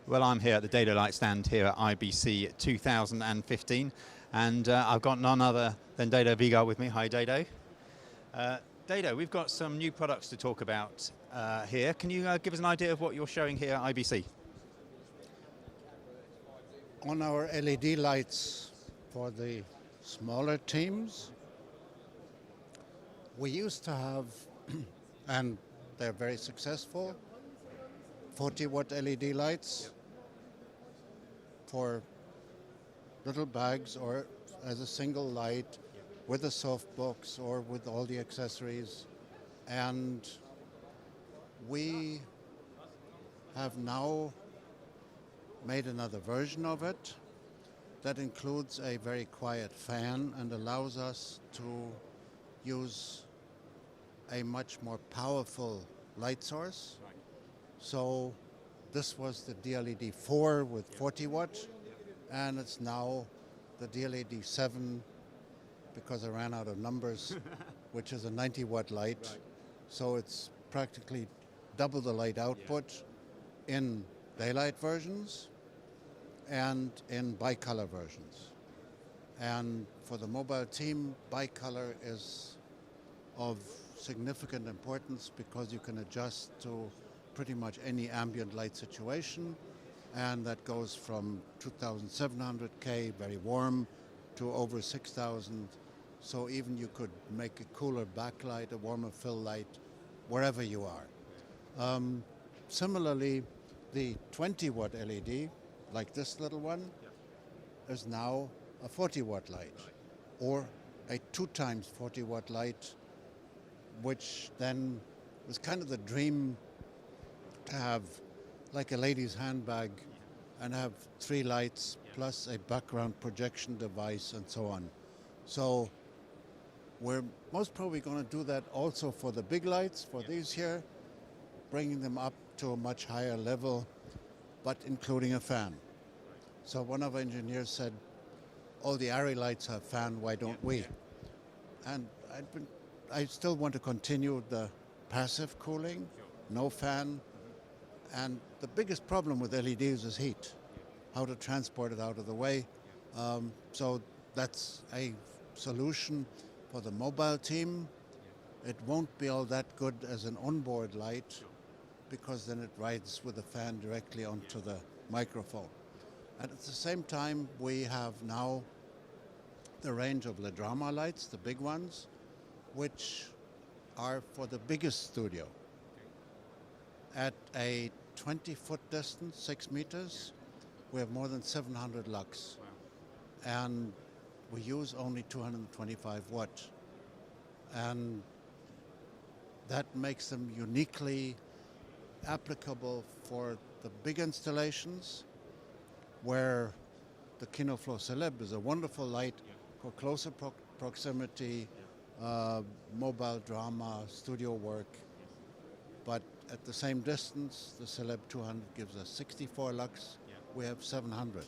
Well, I'm here at the Dedolight stand here at IBC 2015, and I've got none other than Dedo Vigar with me. Hi, Dedo. Dedo, we've got some new products to talk about here. Can you give us an idea of what you're showing here at IBC? On our LED lights for the smaller teams, we used to have, and they're very successful, 40-watt LED lights for little bags or as a single light with a softbox or with all the accessories. And we have now made another version of it that includes a very quiet fan and allows us to use a much more powerful light source. So this was the DLED 4 with 40 watt, and it's now the DLED 7 because I ran out of numbers, which is a 90 watt light. Right. So it's practically double the light output in daylight versions and in bicolor versions. And for the mobile team, bicolor is of significant importance because you can adjust to pretty much any ambient light situation, and that goes from 2700K, very warm, to over 6000. So even you could make a cooler backlight, a warmer fill light, wherever you are. Similarly, the 20 watt LED, like this little one, is now a 40 watt light, or a 2 times 40 watt light, which then was kind of the dream to have like a lady's handbag and have 3 lights plus a background projection device and so on. So we're most probably going to do that also for the big lights, for these here, bringing them up to a much higher level, but including a fan. So one of our engineers said, all the ARRI lights have fan, why don't we? And I still want to continue the passive cooling, no fan. And the biggest problem with LEDs is heat, how to transport it out of the way. So that's a solution for the mobile team. It won't be all that good as an onboard light because then it rides with the fan directly onto the microphone. And at the same time, we have now the range of LED drama lights, the big ones, which are for the biggest studio. At a 20-foot distance, 6 meters, we have more than 700 lux. Wow. And we use only 225 watt. And that makes them uniquely applicable for the big installations, where the KinoFlow Celeb is a wonderful light for closer proximity, mobile drama, studio work. But at the same distance, the Celeb 200 gives us 64 lux, we have 700.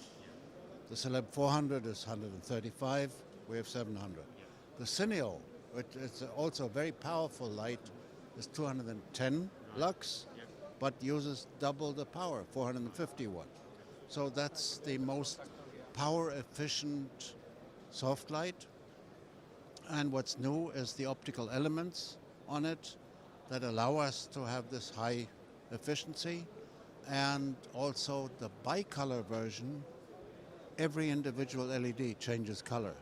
The Celeb 400 is 135, we have 700. The Cineo, which is also a very powerful light, is 210 lux, but uses double the power, 450 watt. So that's the most power efficient soft light. And what's new is the optical elements on it that allow us to have this high efficiency. And also the bicolor version, every individual LED changes color.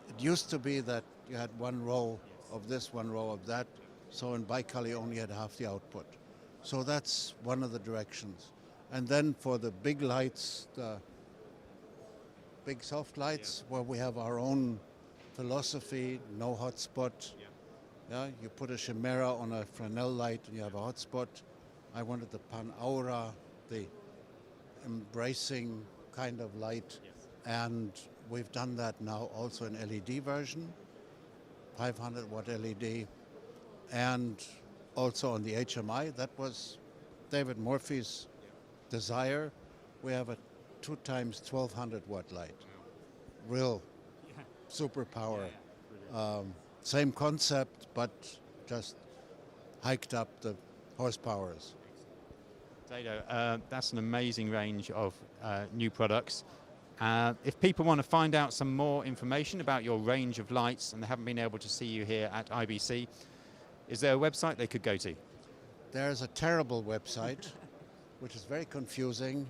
It used to be that you had one row of this, one row of that, so in bicolor you only had half the output. So that's one of the directions. And then for the big lights, the big soft lights, where we have our own philosophy, no hotspot. Yeah, you put a Chimera on a Fresnel light and you have a hotspot. I wanted the Pan-Aura, the embracing kind of light. And we've done that now also in LED version, 500 watt LED. And also on the HMI, that was David Morphy's desire. We have a 2 times 1200 watt light. Real superpower. Same concept, but just hiked up the horsepowers. Dado, that's an amazing range of new products. If people want to find out some more information about your range of lights and they haven't been able to see you here at IBC, is there a website they could go to? There's a terrible website, which is very confusing,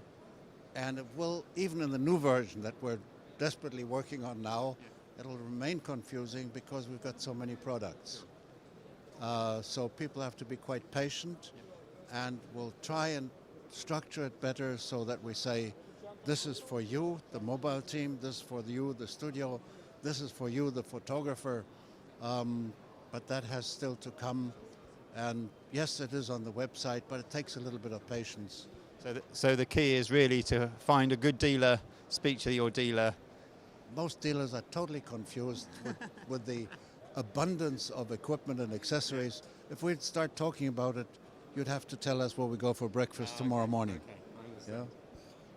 and it will, even in the new version that we're desperately working on now, it'll remain confusing because we've got so many products. So people have to be quite patient, and we'll try and structure it better so that we say, this is for you, the mobile team, this is for you, the studio, this is for you, the photographer, but that has still to come. And yes, it is on the website, but it takes a little bit of patience. So the key is really to find a good dealer, speak to your dealer. Most dealers are totally confused with the abundance of equipment and accessories. If we'd start talking about it, you'd have to tell us where we go for breakfast tomorrow morning. Okay. Yeah.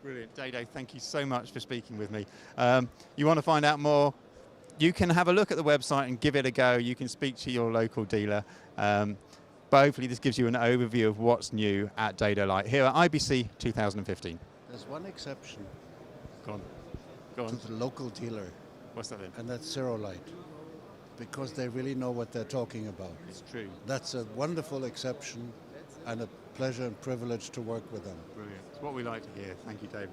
Brilliant. Dado, thank you so much for speaking with me. You want to find out more? You can have a look at the website and give it a go. You can speak to your local dealer. But hopefully this gives you an overview of what's new at Dedolight here at IBC 2015. There's one exception. Go on. Go on. To the local dealer. What's that then? And that's Dedolight, because they really know what they're talking about. It's true. That's a wonderful exception and a pleasure and privilege to work with them. Brilliant. It's what we like to hear. Thank you, Dave.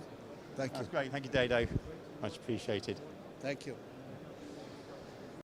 Thank you. That's great. Thank you, Dado. Much appreciated. Thank you.